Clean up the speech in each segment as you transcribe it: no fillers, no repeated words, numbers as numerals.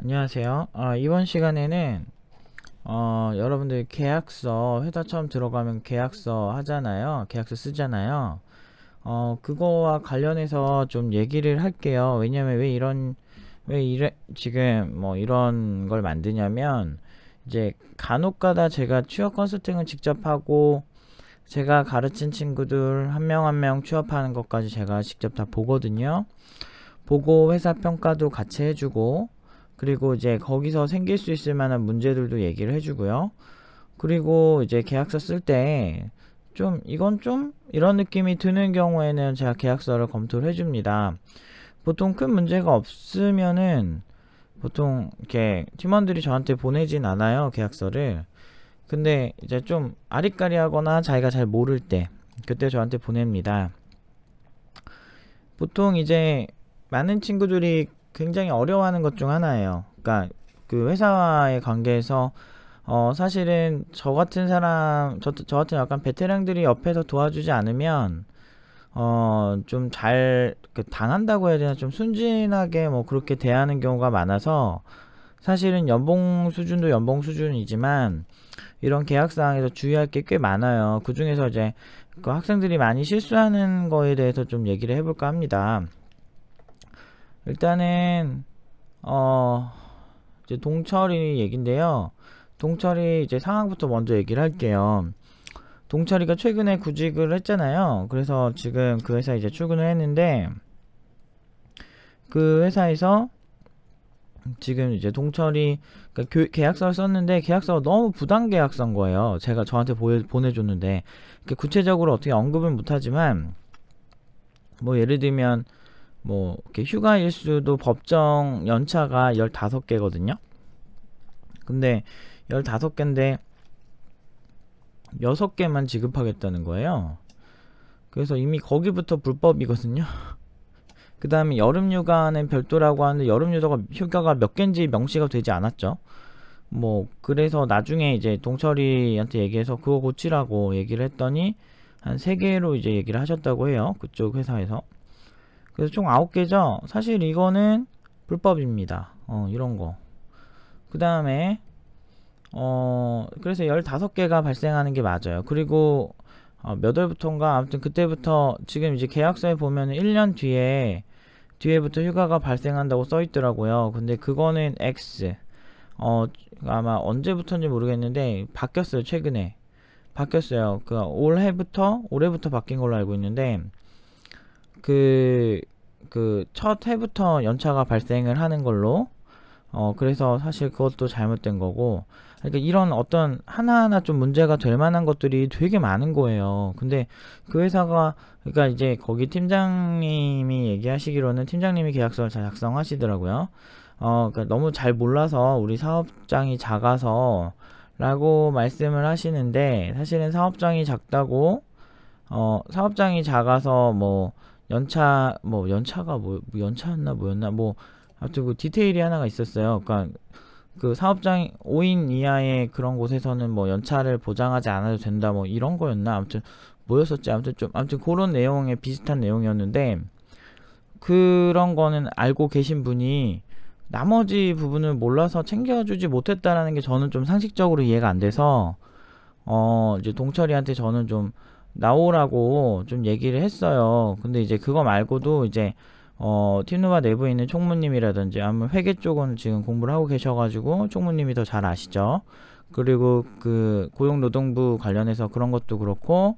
안녕하세요. 이번 시간에는 여러분들 계약서 회사 처음 들어가면 계약서 하잖아요. 계약서 쓰잖아요. 그거와 관련해서 좀 얘기를 할게요. 왜냐면 지금 뭐 이런 걸 만드냐면 이제 간혹가다 제가 취업 컨설팅을 직접 하고 제가 가르친 친구들 한 명 한 명 취업하는 것까지 제가 직접 다 보거든요. 보고 회사 평가도 같이 해주고, 그리고 이제 거기서 생길 수 있을 만한 문제들도 얘기를 해주고요. 그리고 이제 계약서 쓸 때 이건 좀 이런 느낌이 드는 경우에는 제가 계약서를 검토를 해줍니다. 보통 큰 문제가 없으면은 보통 이렇게 팀원들이 저한테 보내진 않아요, 계약서를. 근데 이제 좀 아리까리하거나 자기가 잘 모를 때 그때 저한테 보냅니다. 보통 이제 많은 친구들이 굉장히 어려워하는 것 중 하나예요. 그러니까 그 회사와의 관계에서 사실은 저 같은 사람, 저 같은 약간 베테랑들이 옆에서 도와주지 않으면 좀 당한다고 해야 되나, 좀 순진하게 뭐 그렇게 대하는 경우가 많아서, 사실은 연봉 수준도 연봉 수준이지만 이런 계약사항에서 주의할 게 꽤 많아요. 그 중에서 이제 그 학생들이 많이 실수하는 거에 대해서 좀 얘기를 해볼까 합니다. 일단은 이제 동철이 얘긴데요. 동철이 이제 상황부터 먼저 얘기를 할게요. 동철이가 최근에 구직을 했잖아요. 그래서 지금 그 회사에 이제 출근을 했는데, 그 회사에서 지금 이제 동철이 그러니까 계약서를 썼는데 계약서가 너무 부당 계약서인 거예요. 제가 저한테 보내줬는데 구체적으로 어떻게 언급은 못하지만, 뭐 예를 들면 뭐 이렇게 휴가 일수도 법정 연차가 15개거든요. 근데 15개인데 6개만 지급하겠다는 거예요. 그래서 이미 거기부터 불법이거든요. 그 다음에 여름휴가는 별도라고 하는데 여름휴가가 몇 개인지 명시가 되지 않았죠. 뭐 그래서 나중에 이제 동철이한테 얘기해서 그거 고치라고 얘기를 했더니 한 3개로 이제 얘기를 하셨다고 해요, 그쪽 회사에서. 그래서 총 9개죠 사실 이거는 불법입니다. 이런거. 그 다음에 그래서 15개가 발생하는 게 맞아요. 그리고 몇 월부터인가 아무튼 그때부터 지금 이제 계약서에 보면 1년 뒤에부터 휴가가 발생한다고 써 있더라고요. 근데 그거는 X. 아마 언제부터인지 모르겠는데 바뀌었어요. 최근에 바뀌었어요. 올해부터 바뀐 걸로 알고 있는데, 그 첫 해부터 연차가 발생을 하는 걸로. 그래서 사실 그것도 잘못된 거고, 그러니까 이런 어떤 하나하나 좀 문제가 될 만한 것들이 되게 많은 거예요. 근데 그 회사가, 그러니까 이제 거기 팀장님이 얘기하시기로는 팀장님이 계약서를 잘 작성하시더라고요. 그러니까 너무 잘 몰라서 우리 사업장이 작아서 라고 말씀을 하시는데, 사실은 사업장이 작아서 뭐 연차였나 뭐였나, 뭐 아무튼 그 디테일이 하나가 있었어요. 그러니까 그 사업장 5인 이하의 그런 곳에서는 뭐 연차를 보장하지 않아도 된다, 뭐 이런 거였나, 아무튼 뭐였었지, 아무튼 그런 내용의 비슷한 내용이었는데, 그런 거는 알고 계신 분이 나머지 부분을 몰라서 챙겨주지 못했다라는 게 저는 좀 상식적으로 이해가 안 돼서, 이제 동철이한테 저는 좀 나오라고 좀 얘기를 했어요. 근데 이제 그거 말고도 이제 팀누바 내부에 있는 총무님이라든지 아니면 회계 쪽은 지금 공부를 하고 계셔가지고 총무님이 더 잘 아시죠. 그리고 그 고용노동부 관련해서 그런 것도 그렇고,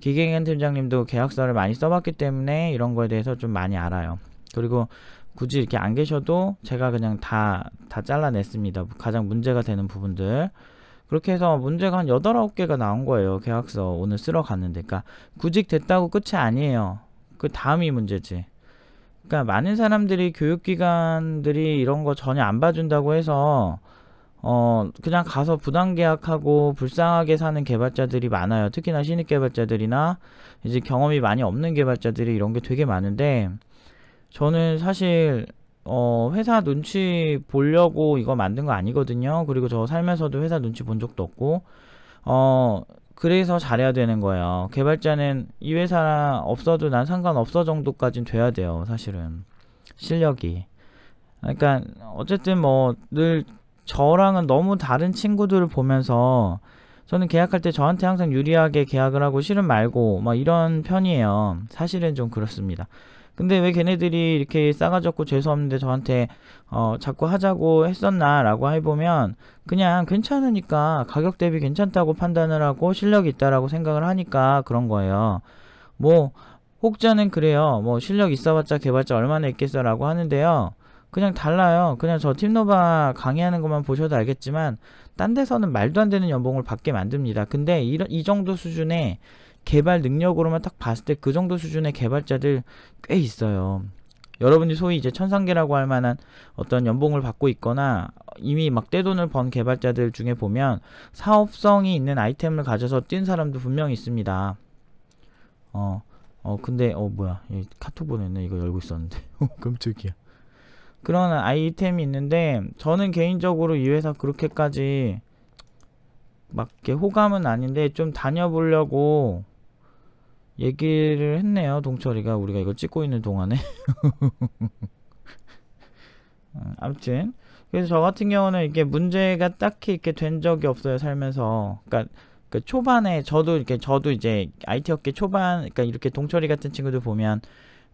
기계경 팀장님도 계약서를 많이 써봤기 때문에 이런 거에 대해서 좀 많이 알아요. 그리고 굳이 이렇게 안 계셔도 제가 그냥 다 잘라냈습니다. 가장 문제가 되는 부분들. 그렇게 해서 문제가 한 8, 9개가 나온 거예요. 계약서 오늘 쓰러 갔는데. 그러니까 구직 됐다고 끝이 아니에요. 그 다음이 문제지. 그러니까 많은 사람들이, 교육기관들이 이런 거 전혀 안 봐준다고 해서 그냥 가서 부당계약하고 불쌍하게 사는 개발자들이 많아요. 특히나 신입 개발자들이나 이제 경험이 많이 없는 개발자들이 이런 게 되게 많은데, 저는 사실 회사 눈치 보려고 이거 만든 거 아니거든요. 그리고 저 살면서도 회사 눈치 본 적도 없고, 그래서 잘해야 되는 거예요. 개발자는 이 회사 없어도 난 상관없어 정도까진 돼야 돼요, 사실은. 실력이. 그러니까 어쨌든 뭐 늘 저랑은 너무 다른 친구들을 보면서 저는 계약할 때 저한테 항상 유리하게 계약을 하고 실은 말고 막 이런 편이에요. 사실은 좀 그렇습니다. 근데 왜 걔네들이 이렇게 싸가지 없고 재수없는데 저한테 자꾸 하자고 했었나 라고 해보면 그냥 괜찮으니까 가격 대비 괜찮다고 판단을 하고 실력이 있다라고 생각을 하니까 그런 거예요. 뭐 혹자는 그래요. 뭐 실력 있어봤자 개발자 얼마나 있겠어 라고 하는데요. 그냥 달라요. 그냥 저 팀노바 강의하는 것만 보셔도 알겠지만 딴 데서는 말도 안 되는 연봉을 받게 만듭니다. 근데 이 정도 수준의 개발 능력으로만 딱 봤을 때 그 정도 수준의 개발자들 꽤 있어요. 여러분이 소위 이제 천상계라고 할 만한 어떤 연봉을 받고 있거나 이미 막 떼돈을 번 개발자들 중에 보면 사업성이 있는 아이템을 가져서 뛴 사람도 분명히 있습니다. 근데 뭐야, 카톡 보냈네. 이거 열고 있었는데. 깜짝이야. 그런 아이템이 있는데 저는 개인적으로 이 회사 그렇게까지 막 이렇게 호감은 아닌데 좀 다녀보려고 얘기를 했네요. 동철이가 우리가 이거 찍고 있는 동안에. 아무튼 그래서 저 같은 경우는 이게 문제가 딱히 이렇게 된 적이 없어요. 살면서. 그러니까 그 초반에 저도 이제 IT 업계 초반, 그러니까 이렇게 동철이 같은 친구들 보면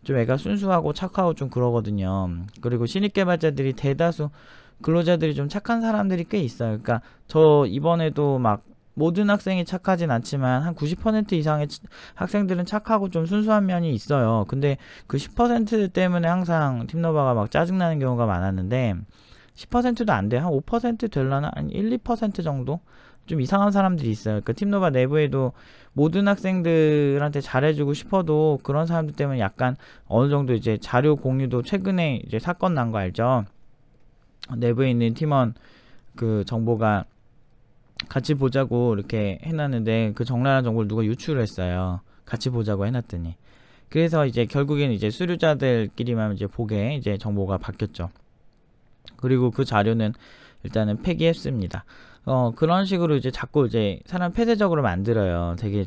좀 애가 순수하고 착하고 좀 그러거든요. 그리고 신입 개발자들이 대다수 근로자들이 좀 착한 사람들이 꽤 있어요. 그러니까 저 이번에도 막 모든 학생이 착하진 않지만 한 90% 이상의 학생들은 착하고 좀 순수한 면이 있어요. 근데 그 10% 때문에 항상 팀노바가 막 짜증나는 경우가 많았는데 10%도 안 돼. 한 5% 될라나? 한 1, 2% 정도? 좀 이상한 사람들이 있어요. 그러니까 팀노바 내부에도 모든 학생들한테 잘해주고 싶어도 그런 사람들 때문에 약간 어느 정도 이제 자료 공유도 최근에 이제 사건 난 거 알죠? 내부에 있는 팀원 그 정보가 같이 보자고 이렇게 해놨는데 그 적나라한 정보를 누가 유출을 했어요. 같이 보자고 해놨더니. 그래서 이제 결국엔 이제 수료자들끼리만 이제 보게 이제 정보가 바뀌었죠. 그리고 그 자료는 일단은 폐기했습니다. 그런 식으로 이제 자꾸 이제 사람 폐쇄적으로 만들어요. 되게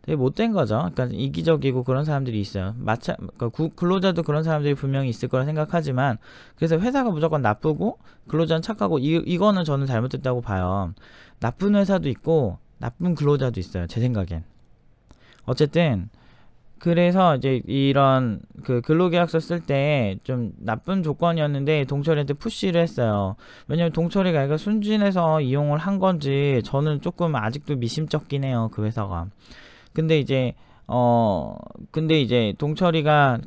못된 거죠. 그러니까 이기적이고 그런 사람들이 있어요. 그러니까 근로자도 그런 사람들이 분명히 있을 거라 생각하지만, 그래서 회사가 무조건 나쁘고 근로자는 착하고 이거는 저는 잘못됐다고 봐요. 나쁜 회사도 있고 나쁜 근로자도 있어요. 제 생각엔. 어쨌든 그래서 이제 이런 그 근로계약서 쓸 때 좀 나쁜 조건이었는데 동철이한테 푸시를 했어요. 왜냐면 동철이가 애가 순진해서 이용을 한 건지 저는 조금 아직도 미심쩍긴 해요. 그 회사가. 근데 이제 동철이가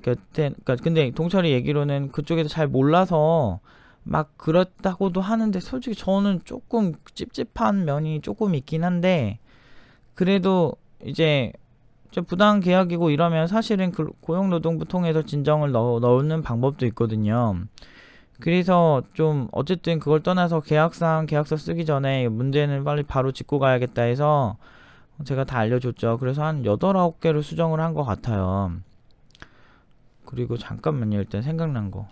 근데 동철이 얘기로는 그쪽에서 잘 몰라서 막 그렇다고도 하는데 솔직히 저는 조금 찝찝한 면이 조금 있긴 한데, 그래도 이제 부당 계약이고 이러면 사실은 고용노동부 통해서 진정을 넣는 방법도 있거든요. 그래서 좀 어쨌든 그걸 떠나서 계약서 쓰기 전에 문제는 빨리 바로 짚고 가야겠다 해서 제가 다 알려줬죠. 그래서 한 8, 9개를 수정을 한 것 같아요. 그리고 잠깐만요. 일단 생각난 거.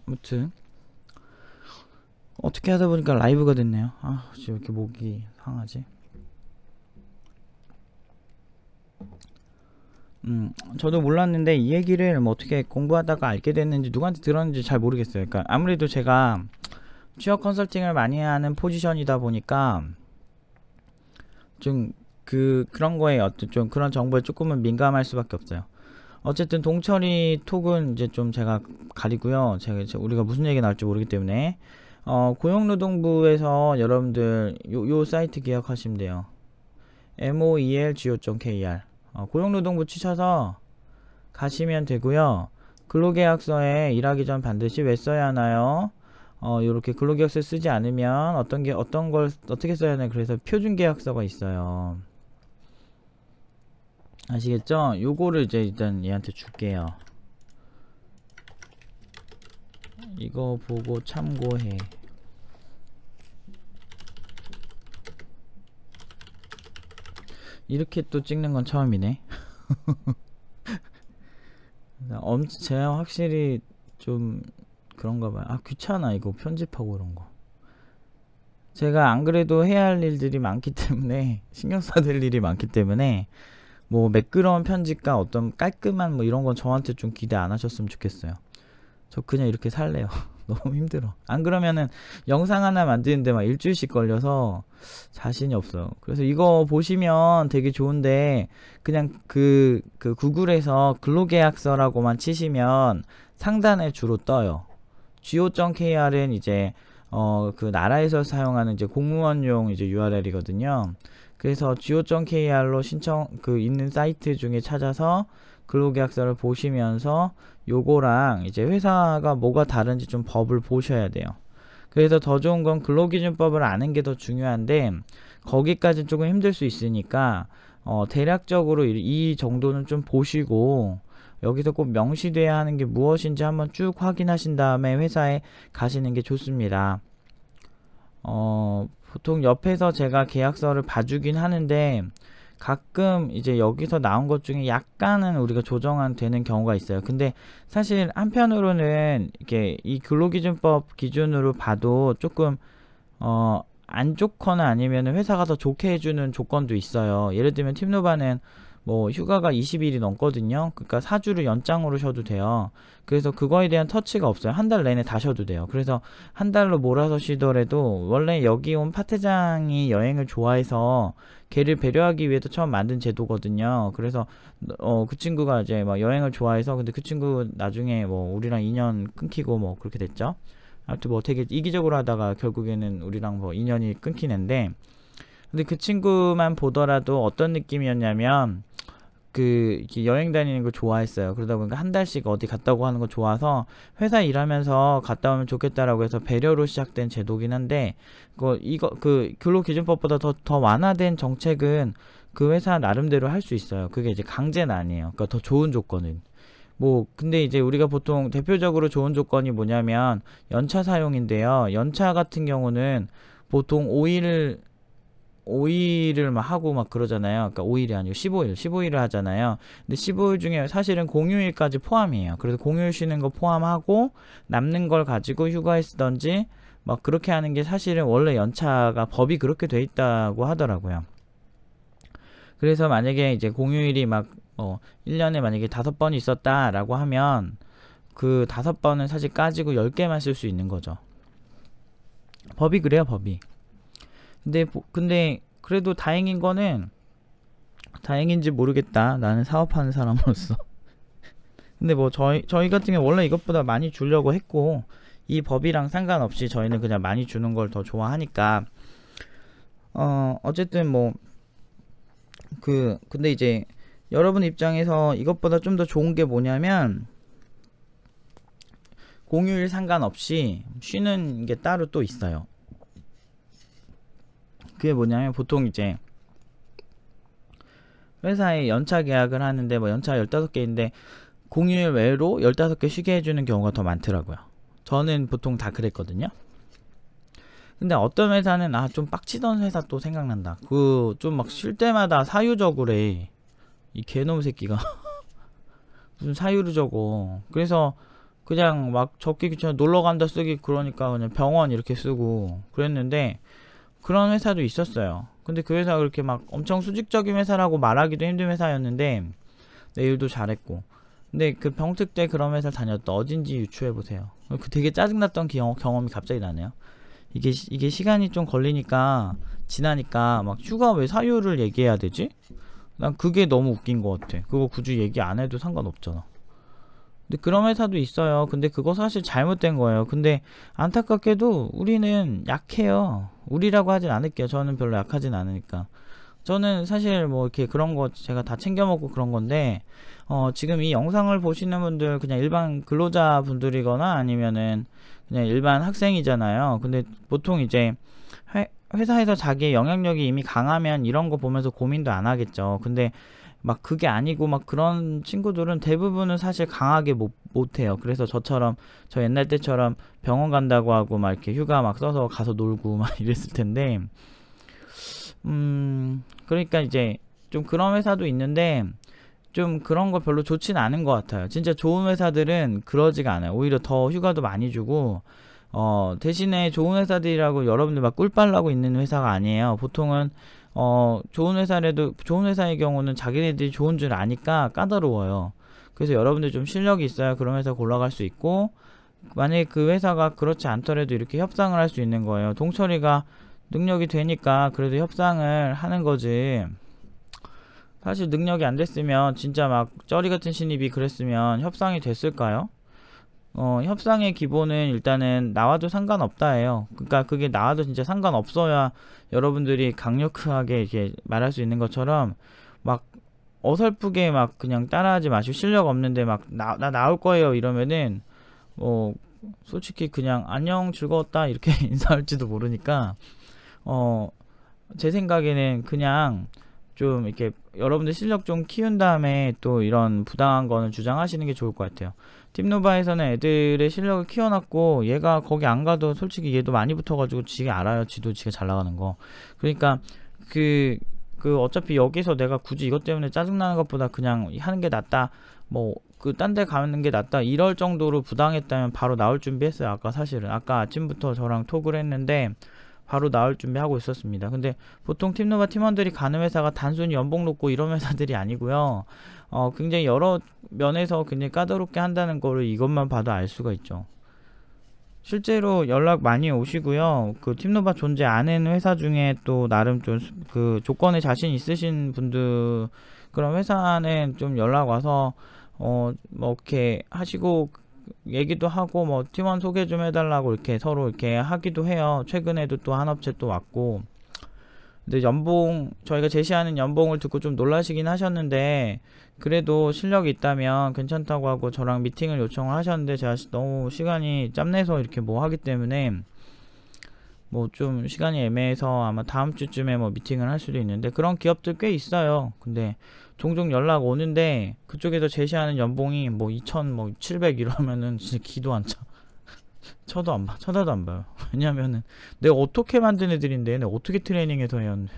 아무튼 어떻게 하다 보니까 라이브가 됐네요. 지금 왜 이렇게 목이 상하지? 저도 몰랐는데 이 얘기를 뭐 어떻게 공부하다가 알게 됐는지 누구한테 들었는지 잘 모르겠어요. 그러니까 아무래도 제가 취업 컨설팅을 많이 하는 포지션이다 보니까 좀 그런 거에 어떤 좀 그런 정보에 조금은 민감할 수밖에 없어요. 어쨌든 동철이 톡은 이제 좀 제가 가리고요. 우리가 무슨 얘기 나올지 모르기 때문에 고용노동부에서 여러분들 요 사이트 기억하시면 돼요. moel.go.kr 고용노동부 치셔서 가시면 되고요. 근로계약서에 일하기 전 반드시 왜 써야 하나요? 요렇게 근로계약서 쓰지 않으면 어떤 걸 어떻게 써야 하나. 그래서 표준계약서가 있어요. 아시겠죠? 요거를 이제 일단 얘한테 줄게요. 이거 보고 참고해. 이렇게 또 찍는 건 처음이네. 제가 확실히 좀 그런가 봐요. 아, 귀찮아 이거 편집하고 그런 거. 제가 안 그래도 해야 할 일들이 많기 때문에 신경 써야 될 일이 많기 때문에 뭐 매끄러운 편집과 어떤 깔끔한 뭐 이런 건 저한테 좀 기대 안 하셨으면 좋겠어요. 저 그냥 이렇게 살래요. 너무 힘들어. 안 그러면은 영상 하나 만드는데 막 일주일씩 걸려서 자신이 없어요. 그래서 이거 보시면 되게 좋은데 그냥 그 구글에서 근로계약서라고만 치시면 상단에 주로 떠요. go.kr은 이제 그 나라에서 사용하는 이제 공무원용 이제 URL이거든요. 그래서 go.kr로 신청 있는 사이트 중에 찾아서 근로계약서를 보시면서 요거랑 이제 회사가 뭐가 다른지 좀 법을 보셔야 돼요. 그래서 더 좋은 건 근로기준법을 아는 게 더 중요한데 거기까지 조금 힘들 수 있으니까 대략적으로 이 정도는 좀 보시고 여기서 꼭 명시돼야 하는 게 무엇인지 한번 쭉 확인하신 다음에 회사에 가시는 게 좋습니다. 보통 옆에서 제가 계약서를 봐주긴 하는데 가끔 이제 여기서 나온 것 중에 약간은 우리가 조정안 되는 경우가 있어요. 근데 사실 한편으로는 이게 이 근로기준법 기준으로 봐도 조금 안 좋거나 아니면 회사가 더 좋게 해주는 조건도 있어요. 예를 들면 팀노바는 뭐 휴가가 20일이 넘거든요. 그러니까 4주를 연장으로 쉬어도 돼요. 그래서 그거에 대한 터치가 없어요. 한 달 내내 다 쉬어도 돼요. 그래서 한 달로 몰아서 쉬더라도 원래 여기 온 파트장이 여행을 좋아해서 걔를 배려하기 위해서 처음 만든 제도거든요. 그래서 그 친구가 이제 막 여행을 좋아해서 근데 그 친구 나중에 뭐 우리랑 인연 끊기고 뭐 그렇게 됐죠. 아무튼 뭐 되게 이기적으로 하다가 결국에는 우리랑 뭐 인연이 끊긴 앤데 근데 그 친구만 보더라도 어떤 느낌이었냐면 여행 다니는 거 좋아했어요. 그러다 보니까 한 달씩 어디 갔다고 하는 거 좋아서 회사 일하면서 갔다 오면 좋겠다라고 해서 배려로 시작된 제도긴 한데 근로기준법보다 더 완화된 정책은 그 회사 나름대로 할 수 있어요. 그게 이제 강제는 아니에요. 그러니까 더 좋은 조건은 근데 이제 우리가 보통 대표적으로 좋은 조건이 뭐냐면 연차 사용인데요. 연차 같은 경우는 보통 5일을 막 하고 막 그러잖아요. 그러니까 5일이 아니고 15일을 하잖아요. 근데 15일 중에 사실은 공휴일까지 포함이에요. 그래서 공휴일 쉬는 거 포함하고 남는 걸 가지고 휴가에 쓰던지 막 그렇게 하는 게 사실은 원래 연차가 법이 그렇게 돼 있다고 하더라고요. 그래서 만약에 이제 공휴일이 막 1년에 만약에 5번이 있었다라고 하면 그 5번은 사실 까지고 10개만 쓸 수 있는 거죠. 법이 그래요, 법이. 근데 그래도 다행인 거는 다행인지 모르겠다. 나는 사업하는 사람으로서. 근데 뭐 저희 같은 경우 원래 이것보다 많이 주려고 했고 이 법이랑 상관없이 저희는 그냥 많이 주는 걸 더 좋아하니까 어쨌든 뭐 근데 이제 여러분 입장에서 이것보다 좀 더 좋은 게 뭐냐면 공휴일 상관없이 쉬는 게 따로 또 있어요. 그게 뭐냐면 보통 이제 회사에 연차 계약을 하는데 뭐 연차 15개인데 공휴일 외로 15개 쉬게 해주는 경우가 더 많더라고요. 저는 보통 다 그랬거든요. 근데 어떤 회사는 좀 빡치던 회사 또 생각난다. 좀 막 쉴 때마다 사유 적으래. 이 개놈 새끼가 무슨 사유를 적어. 그래서 그냥 막 적기 귀찮아 놀러간다 쓰기 그러니까 그냥 병원 이렇게 쓰고 그랬는데 그런 회사도 있었어요. 근데 그 회사가 그렇게 막 엄청 수직적인 회사라고 말하기도 힘든 회사였는데 내 일도 잘했고 근데 그 병특 때 그런 회사를 다녔다. 어딘지 유추해보세요. 되게 짜증났던 경험이 갑자기 나네요. 이게 시간이 좀 걸리니까 지나니까 막 휴가 왜 사유를 얘기해야 되지? 난 그게 너무 웃긴 것 같아. 그거 굳이 얘기 안 해도 상관없잖아. 근데 그런 회사도 있어요. 근데 그거 사실 잘못된 거예요. 근데 안타깝게도 우리는 약해요. 우리라고 하진 않을게요. 저는 별로 약하진 않으니까. 저는 사실 뭐 이렇게 그런 거 제가 다 챙겨 먹고 그런 건데, 지금 이 영상을 보시는 분들 그냥 일반 근로자 분들이거나 아니면은 그냥 일반 학생이잖아요. 근데 보통 이제 회사에서 자기의 영향력이 이미 강하면 이런 거 보면서 고민도 안 하겠죠. 근데 막 그게 아니고 막 그런 친구들은 대부분은 사실 강하게 못해요. 그래서 저 옛날 때처럼 병원 간다고 하고 막 이렇게 휴가 막 써서 가서 놀고 막 이랬을 텐데, 그러니까 이제 좀 그런 회사도 있는데, 좀 그런 거 별로 좋진 않은 것 같아요. 진짜 좋은 회사들은 그러지가 않아요. 오히려 더 휴가도 많이 주고, 대신에 좋은 회사들이라고 여러분들 막 꿀 빨라고 있는 회사가 아니에요. 보통은 좋은 회사의 경우는 자기네들이 좋은 줄 아니까 까다로워요. 그래서 여러분들 좀 실력이 있어야 그런 회사 골라갈 수 있고, 만약에 그 회사가 그렇지 않더라도 이렇게 협상을 할 수 있는 거예요. 동철이가 능력이 되니까 그래도 협상을 하는 거지. 사실 능력이 안 됐으면 진짜 막 쩌리 같은 신입이 그랬으면 협상이 됐을까요? 협상의 기본은 일단은 나와도 상관없다예요. 그러니까 그게 나와도 진짜 상관없어야 여러분들이 강력하게 이렇게 말할 수 있는 것처럼 막 어설프게 막 그냥 따라하지 마시고, 실력 없는데 막 나 나올 거예요 이러면은 뭐 솔직히 그냥 안녕 즐거웠다 이렇게 인사할지도 모르니까, 제 생각에는 그냥 좀 이렇게 여러분들 실력 좀 키운 다음에 또 이런 부당한 거는 주장하시는 게 좋을 것 같아요. 팀노바에서는 애들의 실력을 키워놨고, 얘가 거기 안 가도 솔직히 얘도 많이 붙어가지고 지가 알아요. 지가 잘 나가는 거. 그러니까 그 어차피 여기서 내가 굳이 이것 때문에 짜증나는 것보다 그냥 하는 게 낫다, 뭐 그 딴 데 가는 게 낫다 이럴 정도로 부당했다면 바로 나올 준비했어요. 아까 아침부터 저랑 톡을 했는데 바로 나올 준비하고 있었습니다. 근데 보통 팀노바 팀원들이 가는 회사가 단순히 연봉 높고 이런 회사들이 아니고요. 굉장히 여러 면에서 굉장히 까다롭게 한다는 거를 이것만 봐도 알 수가 있죠. 실제로 연락 많이 오시고요. 그 팀노바 존재 안 하는 회사 중에 또 나름 좀 그 조건에 자신 있으신 분들, 그런 회사는 좀 연락 와서 뭐 이렇게 하시고 얘기도 하고 뭐 팀원 소개 좀 해달라고 이렇게 서로 이렇게 하기도 해요. 최근에도 또 한 업체 또 왔고. 근데 저희가 제시하는 연봉을 듣고 좀 놀라시긴 하셨는데, 그래도 실력이 있다면 괜찮다고 하고 저랑 미팅을 요청을 하셨는데, 제가 너무 시간이 짬내서 이렇게 뭐 하기 때문에 뭐 좀 시간이 애매해서 아마 다음 주쯤에 뭐 미팅을 할 수도 있는데, 그런 기업들 꽤 있어요. 근데 종종 연락 오는데 그쪽에서 제시하는 연봉이 뭐 2,000, 뭐 700 이러면은 진짜 기도 안 차. 쳐다도 안 봐요. 왜냐면은 내가 어떻게 만든 애들인데 내가 어떻게 트레이닝해서 해야 하는데,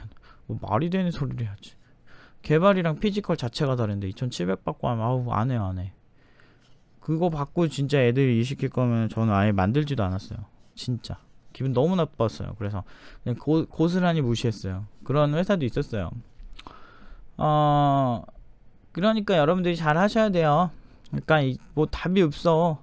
뭐 말이 되는 소리를 해야지. 개발이랑 피지컬 자체가 다른데 2,700 받고 하면 아우 안 해. 그거 받고 진짜 애들이 일 시킬 거면 저는 아예 만들지도 않았어요. 진짜 기분 너무 나빴어요. 그래서 그냥 고스란히 무시했어요. 그런 회사도 있었어요. 그러니까 여러분들이 잘 하셔야 돼요. 그러니까 뭐 답이 없어.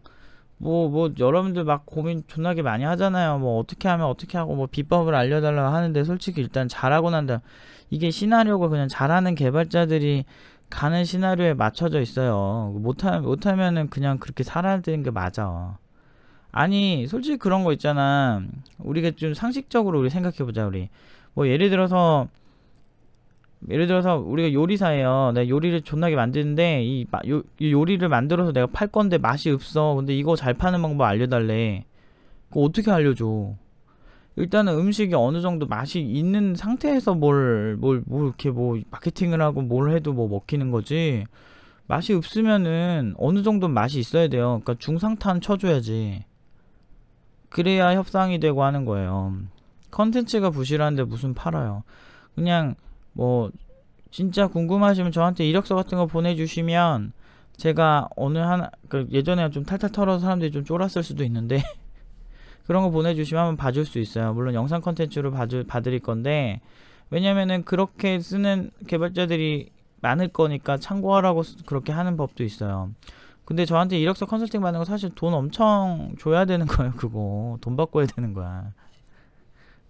뭐 여러분들 막 고민 존나게 많이 하잖아요. 뭐 어떻게 하면 어떻게 하고 뭐 비법을 알려달라고 하는데, 솔직히 일단 잘하고 난다, 이게 시나리오가 그냥 잘하는 개발자들이 가는 시나리오에 맞춰져 있어요. 못하면은 그냥 그렇게 살아야 되는 게 맞아. 아니 솔직히 그런 거 있잖아. 우리가 좀 상식적으로 우리 생각해보자. 우리 뭐 예를 들어서 우리가 요리사예요. 내가 요리를 존나게 만드는데 이 요리를 만들어서 내가 팔 건데 맛이 없어. 근데 이거 잘 파는 방법 알려달래. 그거 어떻게 알려줘? 일단은 음식이 어느 정도 맛이 있는 상태에서 뭘 이렇게 뭐 마케팅을 하고 뭘 해도 뭐 먹히는 거지. 맛이 없으면은 어느 정도 맛이 있어야 돼요. 그러니까 중상탄 쳐줘야지. 그래야 협상이 되고 하는 거예요. 컨텐츠가 부실한데 무슨 팔아요? 그냥 뭐 진짜 궁금하시면 저한테 이력서 같은 거 보내주시면 제가 예전에 좀 탈탈 털어서 사람들이 좀 쫄았을 수도 있는데 그런 거 보내주시면 한번 봐줄 수 있어요. 물론 영상 컨텐츠로 봐드릴 건데, 왜냐면은 그렇게 쓰는 개발자들이 많을 거니까 참고하라고 그렇게 하는 법도 있어요. 근데 저한테 이력서 컨설팅 받는 거 사실 돈 엄청 줘야 되는 거예요. 그거 돈 받고 해야 되는 거야.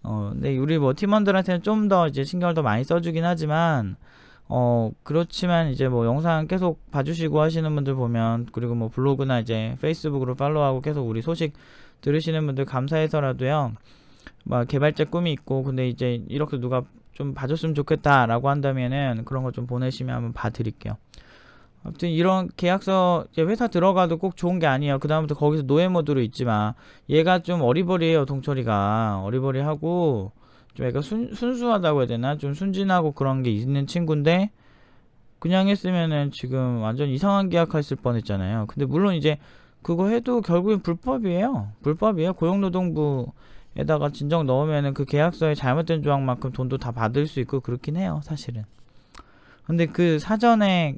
근데 우리 뭐 팀원들한테는 좀 더 이제 신경을 더 많이 써주긴 하지만, 그렇지만 이제 뭐 영상 계속 봐주시고 하시는 분들 보면, 그리고 뭐 블로그나 이제 페이스북으로 팔로우하고 계속 우리 소식 들으시는 분들 감사해서라도요, 막 개발자 꿈이 있고 근데 이제 이렇게 누가 좀 봐줬으면 좋겠다 라고 한다면은 그런 거 좀 보내시면 한번 봐드릴게요. 아무튼 이런 계약서 이제 회사 들어가도 꼭 좋은 게 아니에요. 그 다음부터 거기서 노예 모드로 있지만 얘가 좀 어리버리해요. 동철이가 어리버리하고 좀 애가 순수하다고 해야 되나, 좀 순진하고 그런 게 있는 친구인데 그냥 했으면은 지금 완전 이상한 계약했을 뻔했잖아요. 근데 물론 이제 그거 해도 결국엔 불법이에요. 불법이에요. 고용노동부에다가 진정 넣으면은 그 계약서에 잘못된 조항만큼 돈도 다 받을 수 있고 그렇긴 해요, 사실은. 근데 그 사전에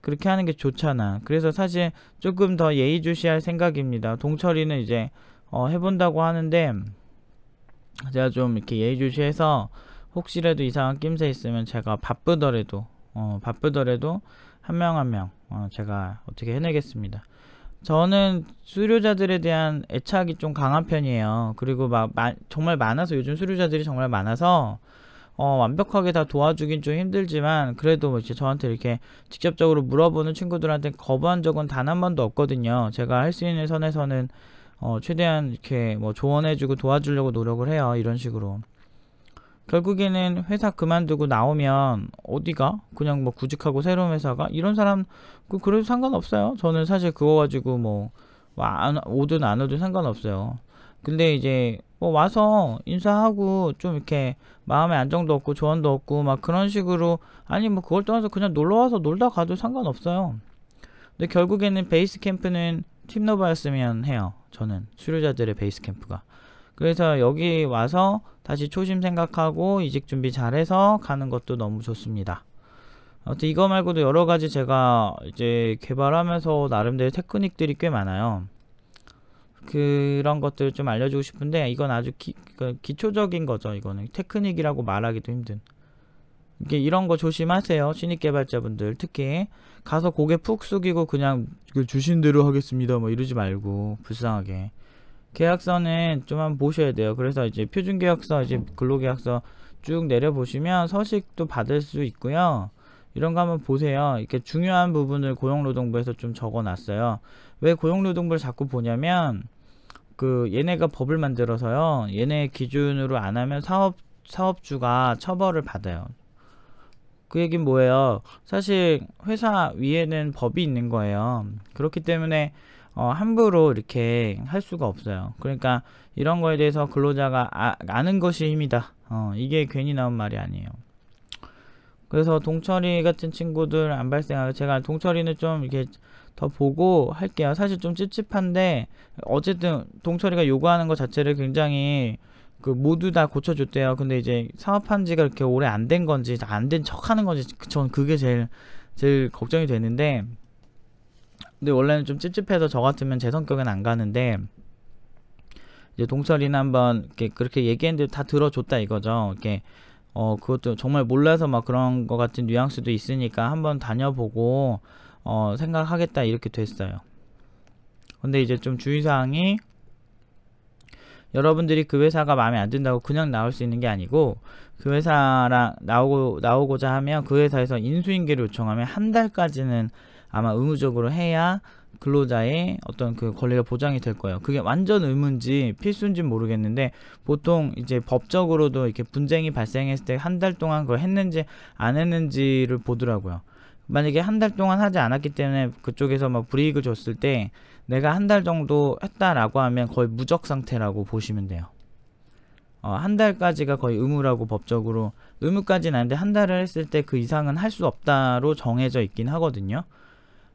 그렇게 하는 게 좋잖아. 그래서 사실 조금 더 예의주시할 생각입니다. 동철이는 이제 해본다고 하는데 제가 좀 이렇게 예의주시해서 혹시라도 이상한 낌새 있으면 제가 바쁘더라도 한 명 한 명 제가 어떻게 해내겠습니다. 저는 수료자들에 대한 애착이 좀 강한 편이에요. 그리고 정말 많아서, 요즘 수료자들이 정말 많아서 완벽하게 다 도와주긴 좀 힘들지만 그래도 뭐 이제 저한테 이렇게 직접적으로 물어보는 친구들한테 거부한 적은 단 한 번도 없거든요. 제가 할 수 있는 선에서는 최대한 이렇게 뭐 조언해주고 도와주려고 노력을 해요. 이런 식으로. 결국에는 회사 그만두고 나오면 어디가? 그냥 뭐 구직하고 새로운 회사가? 이런 사람 그래도 상관없어요. 저는 사실 그거 가지고 뭐 오든 안 오든 상관없어요. 근데 이제 뭐 와서 인사하고 좀 이렇게 마음의 안정도 없고 조언도 없고 막 그런 식으로, 아니 뭐 그걸 떠나서 그냥 놀러와서 놀다 가도 상관없어요. 근데 결국에는 베이스 캠프는 팀노바였으면 해요. 저는 수료자들의 베이스 캠프가. 그래서 여기 와서 다시 초심 생각하고 이직 준비 잘해서 가는 것도 너무 좋습니다. 아무튼 이거 말고도 여러가지 제가 이제 개발하면서 나름대로 테크닉들이 꽤 많아요. 그런 것들 좀 알려주고 싶은데 이건 아주 기초적인 거죠. 이거는 테크닉이라고 말하기도 힘든. 이런 거 조심하세요. 신입 개발자분들 특히 가서 고개 푹 숙이고 그냥 주신 대로 하겠습니다 뭐 이러지 말고 불쌍하게. 계약서는 좀 한번 보셔야 돼요. 그래서 이제 표준계약서, 이제 근로계약서 쭉 내려보시면 서식도 받을 수 있고요. 이런 거 한번 보세요. 이렇게 중요한 부분을 고용노동부에서 좀 적어놨어요. 왜 고용노동부를 자꾸 보냐면 얘네가 법을 만들어서요. 얘네 기준으로 안 하면 사업주가 처벌을 받아요. 그 얘기는 뭐예요? 사실 회사 위에는 법이 있는 거예요. 그렇기 때문에 함부로 이렇게 할 수가 없어요. 그러니까 이런 거에 대해서 근로자가 아는 것이 힘이다. 이게 괜히 나온 말이 아니에요. 그래서 동철이 같은 친구들 안 발생하게 제가 동철이는 좀 이렇게 더 보고 할게요. 사실 좀 찝찝한데 어쨌든 동철이가 요구하는 것 자체를 굉장히 모두 다 고쳐줬대요. 근데 이제 사업한 지가 이렇게 오래 안 된 건지 안 된 척 하는 건지 전 그게 제일 걱정이 되는데, 근데 원래는 좀 찝찝해서 저 같으면 제 성격은 안 가는데 이제 동철이는 한번 그렇게 얘기했는데 다 들어줬다 이거죠. 이렇게 그것도 정말 몰라서 막 그런 거 같은 뉘앙스도 있으니까 한번 다녀보고 생각하겠다 이렇게 됐어요. 근데 이제 좀 주의사항이, 여러분들이 그 회사가 마음에 안 든다고 그냥 나올 수 있는 게 아니고 그 회사랑 나오고자 하면 그 회사에서 인수인계를 요청하면 한 달까지는 아마 의무적으로 해야 근로자의 어떤 그 권리가 보장이 될 거예요. 그게 완전 의무인지 필수인지 모르겠는데 보통 이제 법적으로도 이렇게 분쟁이 발생했을 때 한 달 동안 그걸 했는지 안 했는지를 보더라고요. 만약에 한 달 동안 하지 않았기 때문에 그쪽에서 막 불이익을 줬을 때 내가 한 달 정도 했다라고 하면 거의 무적 상태라고 보시면 돼요. 한 달까지가 거의 의무라고, 법적으로 의무까지는 아닌데 한 달을 했을 때 그 이상은 할 수 없다로 정해져 있긴 하거든요.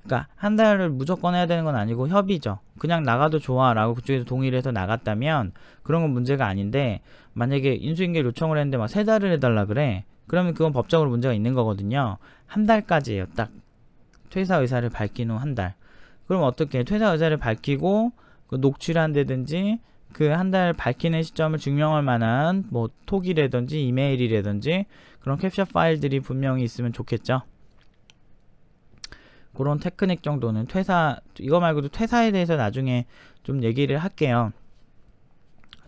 그러니까 한 달을 무조건 해야 되는 건 아니고 협의죠. 그냥 나가도 좋아 라고 그쪽에서 동의를 해서 나갔다면 그런 건 문제가 아닌데, 만약에 인수인계를 요청을 했는데 막 3달을 해달라 그래, 그러면 그건 법적으로 문제가 있는 거거든요. 한 달까지예요. 딱 퇴사 의사를 밝힌 후 한 달. 그럼 어떻게 퇴사 의사를 밝히고 녹취를 한다든지 그 한 달 밝히는 시점을 증명할 만한 뭐 톡이라든지 이메일이라든지 그런 캡처 파일들이 분명히 있으면 좋겠죠. 그런 테크닉 정도는 이거 말고도 퇴사에 대해서 나중에 좀 얘기를 할게요.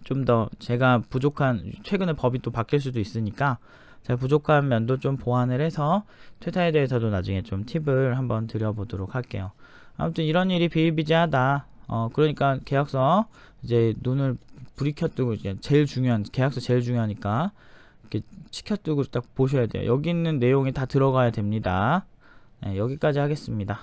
좀 더 제가 부족한, 최근에 법이 또 바뀔 수도 있으니까 제가 부족한 면도 좀 보완을 해서 퇴사에 대해서도 나중에 좀 팁을 한번 드려보도록 할게요. 아무튼 이런 일이 비일비재하다. 그러니까 계약서 이제 눈을 불이 켜두고 이제 제일 중요한 계약서 제일 중요하니까 이렇게 치켜두고 딱 보셔야 돼요. 여기 있는 내용이 다 들어가야 됩니다. 네, 여기까지 하겠습니다.